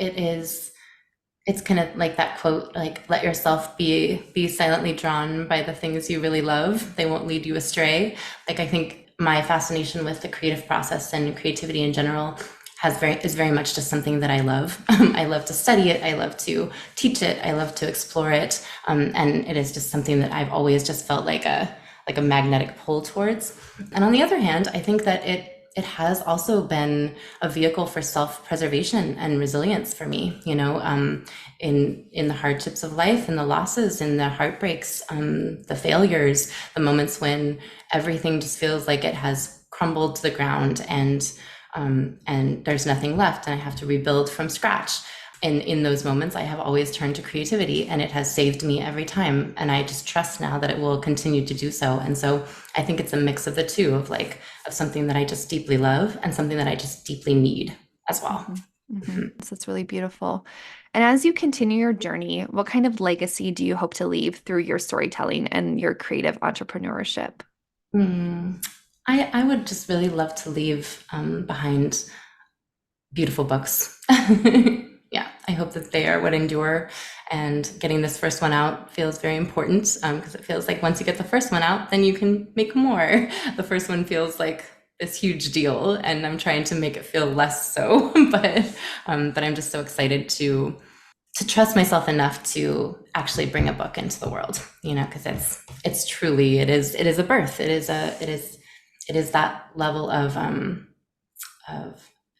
it's kind of like that quote, like let yourself be silently drawn by the things you really love. They won't lead you astray. Like I think my fascination with the creative process and creativity in general is very much just something that I love. I love to study it. I love to teach it. I love to explore it. And it is just something that I've always just felt like a magnetic pull towards. And on the other hand, I think that it has also been a vehicle for self-preservation and resilience for me, in the hardships of life and the losses and the heartbreaks, the failures, the moments when everything just feels like it has crumbled to the ground, and there's nothing left and I have to rebuild from scratch. And in those moments, I have always turned to creativity, and it has saved me every time. And I just trust now that it will continue to do so. And so I think it's a mix of the two, of something that I just deeply love and something that I just deeply need as well. Mhm, mhm. So that's really beautiful. And as you continue your journey, what kind of legacy do you hope to leave through your storytelling and your creative entrepreneurship? Hmm. I would just really love to leave behind beautiful books. Yeah, I hope that they are what endure. And getting this first one out feels very important, because it feels like once you get the first one out, then you can make more. The first one feels like this huge deal, and I'm trying to make it feel less so. But I'm just so excited to trust myself enough to actually bring a book into the world. Because it's truly it is a birth. It is that level of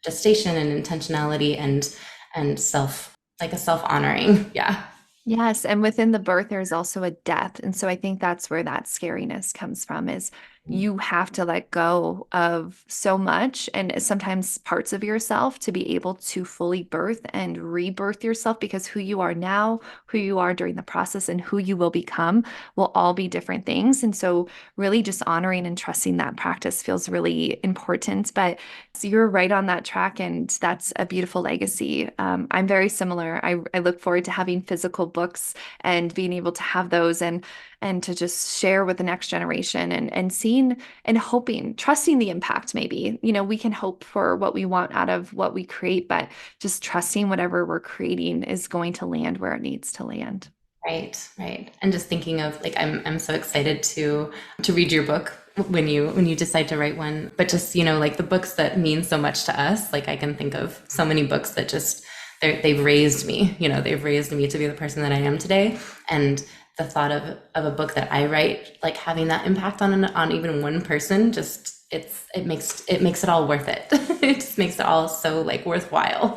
gestation and intentionality and self, like a self honoring. Yeah. Yes, and within the birth, there's also a death. And so I think that's where that scariness comes from, is you have to let go of so much and sometimes parts of yourself to be able to fully birth and rebirth yourself, because who you are now, who you are during the process, and who you will become will all be different things. And so really just honoring and trusting that practice feels really important. But so you're right on that track, and that's a beautiful legacy. I'm very similar. I look forward to having physical books and being able to have those, and to just share with the next generation, and seeing and hoping, trusting the impact. Maybe, we can hope for what we want out of what we create, but just trusting whatever we're creating is going to land where it needs to land. Right, right. And just thinking of like I'm so excited to read your book when you decide to write one. But just, like the books that mean so much to us, like I can think of so many books that just they've raised me, they've raised me to be the person that I am today. And the thought of a book that I write, like having that impact on even one person, just it makes it all worth it. It just makes it all so like worthwhile.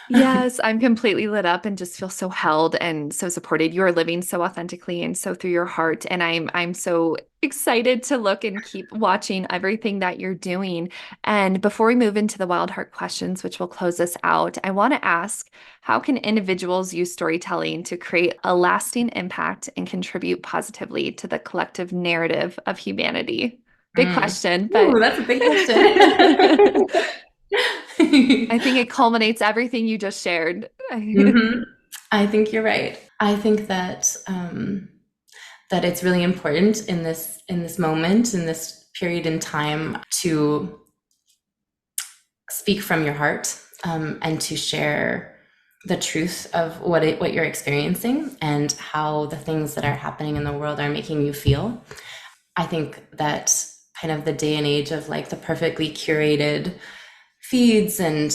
Yes, I'm completely lit up and just feel so held and so supported. You are living so authentically and so through your heart. And I'm so excited to look and keep watching everything that you're doing. And before we move into the wild heart questions, which will close us out, I want to ask, how can individuals use storytelling to create a lasting impact and contribute positively to the collective narrative of humanity? Big Mm. question, Ooh, but that's a big question. I think it culminates everything you just shared. hmm I think you're right. I think that that it's really important in this moment, in this period in time, to speak from your heart, and to share the truth of what you're experiencing and how the things that are happening in the world are making you feel. I think that kind of the day and age of like the perfectly curated feeds and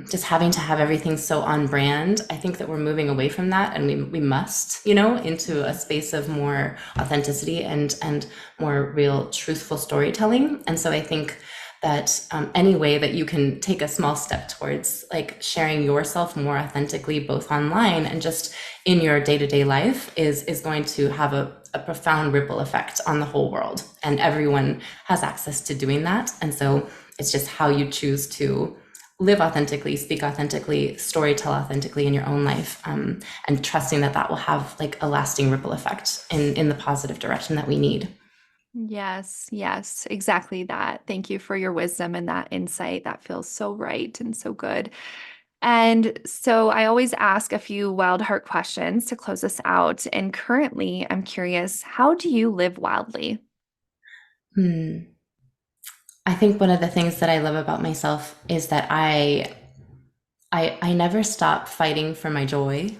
just having to have everything so on brand. I think that we're moving away from that, and we must, into a space of more authenticity and more real truthful storytelling. And so I think that any way that you can take a small step towards like sharing yourself more authentically, both online and just in your day-to-day life, is going to have a profound ripple effect on the whole world, and everyone has access to doing that. And so it's just how you choose to live authentically, speak authentically, storytell authentically in your own life, and trusting that that will have like a lasting ripple effect in the positive direction that we need. Yes, yes, exactly that. Thank you for your wisdom and that insight. That feels so right and so good. And so I always ask a few wild heart questions to close us out. And currently, I'm curious, how do you live wildly? Hmm. I think one of the things that I love about myself is that I never stop fighting for my joy,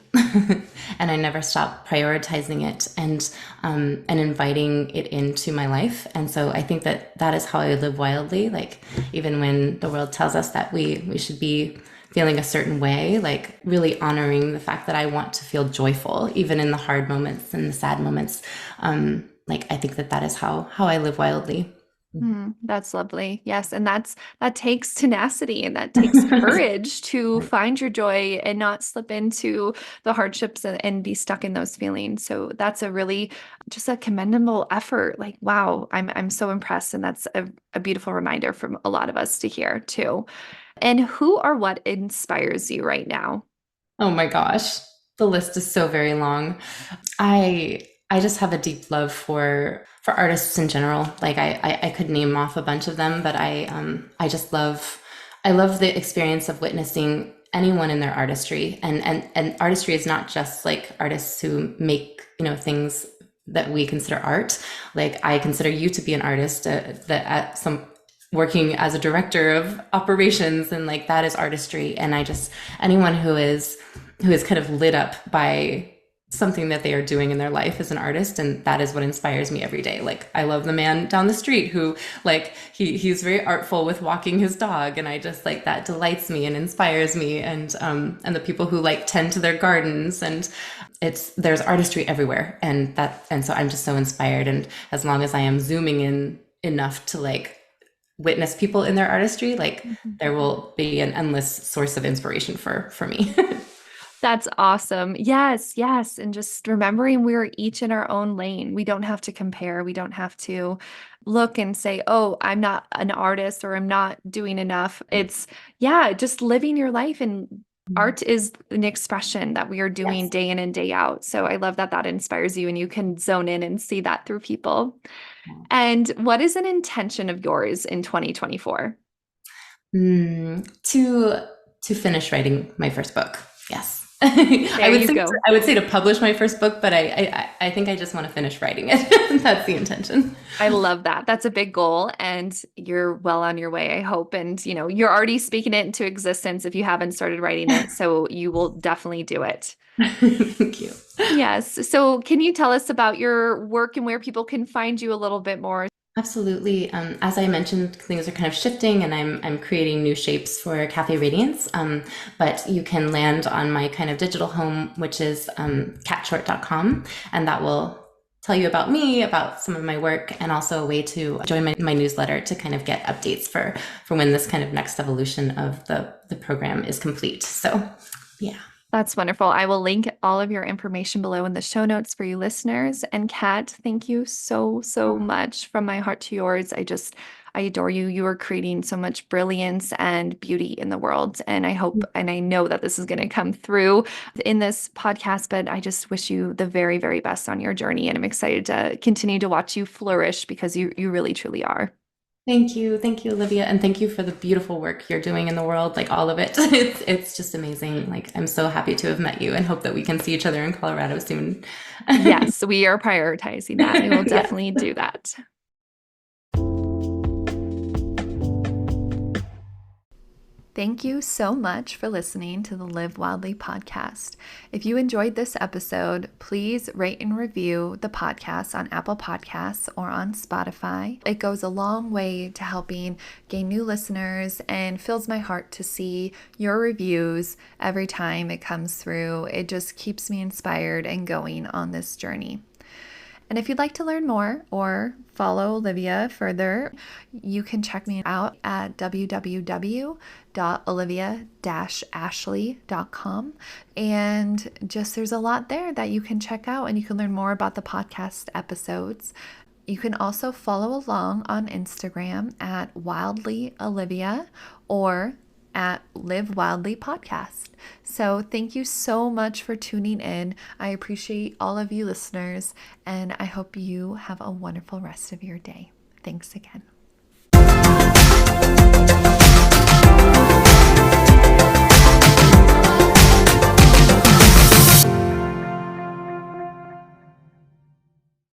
and I never stop prioritizing it and inviting it into my life. And so I think that that is how I live wildly. Like even when the world tells us that we should be feeling a certain way, like really honoring the fact that I want to feel joyful, even in the hard moments and the sad moments. Like I think that that is how I live wildly. That's lovely. Yes, and that takes tenacity and that takes courage to find your joy and not slip into the hardships and be stuck in those feelings. So that's a really just a commendable effort. Like, wow, I'm so impressed, and that's a beautiful reminder from a lot of us to hear too. And who or what inspires you right now? Oh my gosh, the list is so very long. I just have a deep love for artists in general. Like I could name off a bunch of them, but I just love the experience of witnessing anyone in their artistry. And artistry is not just like artists who make, things that we consider art. Like I consider you to be an artist, that at some working as a director of operations, and like that is artistry. And I just anyone who is kind of lit up by something that they are doing in their life as an artist, and that is what inspires me every day. Like I love the man down the street who like he's very artful with walking his dog, and I just like that delights me and inspires me. And the people who like tend to their gardens, and there's artistry everywhere, and so I'm just so inspired. And as long as I am zooming in enough to like witness people in their artistry, like there will be an endless source of inspiration for me. That's awesome. Yes, yes. And just remembering we're each in our own lane. We don't have to compare. We don't have to look and say, oh, I'm not an artist or I'm not doing enough. It's, yeah, just living your life. And art is an expression that we are doing Yes. day in and day out. So I love that that inspires you and you can zone in and see that through people. And what is an intention of yours in 2024? To finish writing my first book. Yes. There you go. I would say to publish my first book, but I think I just want to finish writing it. That's the intention. I love that. That's a big goal and you're well on your way, I hope. And you're already speaking it into existence if you haven't started writing it, so you will definitely do it. Thank you. Yes. So can you tell us about your work and where people can find you a little bit more? Absolutely. As I mentioned, things are kind of shifting, and I'm creating new shapes for Cafe Radiance. But you can land on my kind of digital home, which is catshort.com, and that will tell you about me, about some of my work, and also a way to join my newsletter to kind of get updates for when this kind of next evolution of the program is complete. So, yeah. That's wonderful. I will link all of your information below in the show notes for you listeners. And Kat, thank you so, so much from my heart to yours. I adore you. You are creating so much brilliance and beauty in the world. And I hope and I know that this is going to come through in this podcast, but I just wish you the very, very best on your journey. And I'm excited to continue to watch you flourish because you really, truly are. Thank you, Olivia, and thank you for the beautiful work you're doing in the world, like all of it. It's just amazing. Like I'm so happy to have met you and hope that we can see each other in Colorado soon. Yes, we are prioritizing that. We will Yeah. definitely do that. Thank you so much for listening to the Live Wildly podcast. If you enjoyed this episode, please rate and review the podcast on Apple Podcasts or on Spotify. It goes a long way to helping gain new listeners and fills my heart to see your reviews every time it comes through. It just keeps me inspired and going on this journey. And if you'd like to learn more or follow Olivia further, you can check me out at www.olivia-ashley.com. And just there's a lot there that you can check out and you can learn more about the podcast episodes. You can also follow along on Instagram at Wildly Olivia or at Live Wildly Podcast. So thank you so much for tuning in. I appreciate all of you listeners, and I hope you have a wonderful rest of your day. Thanks again.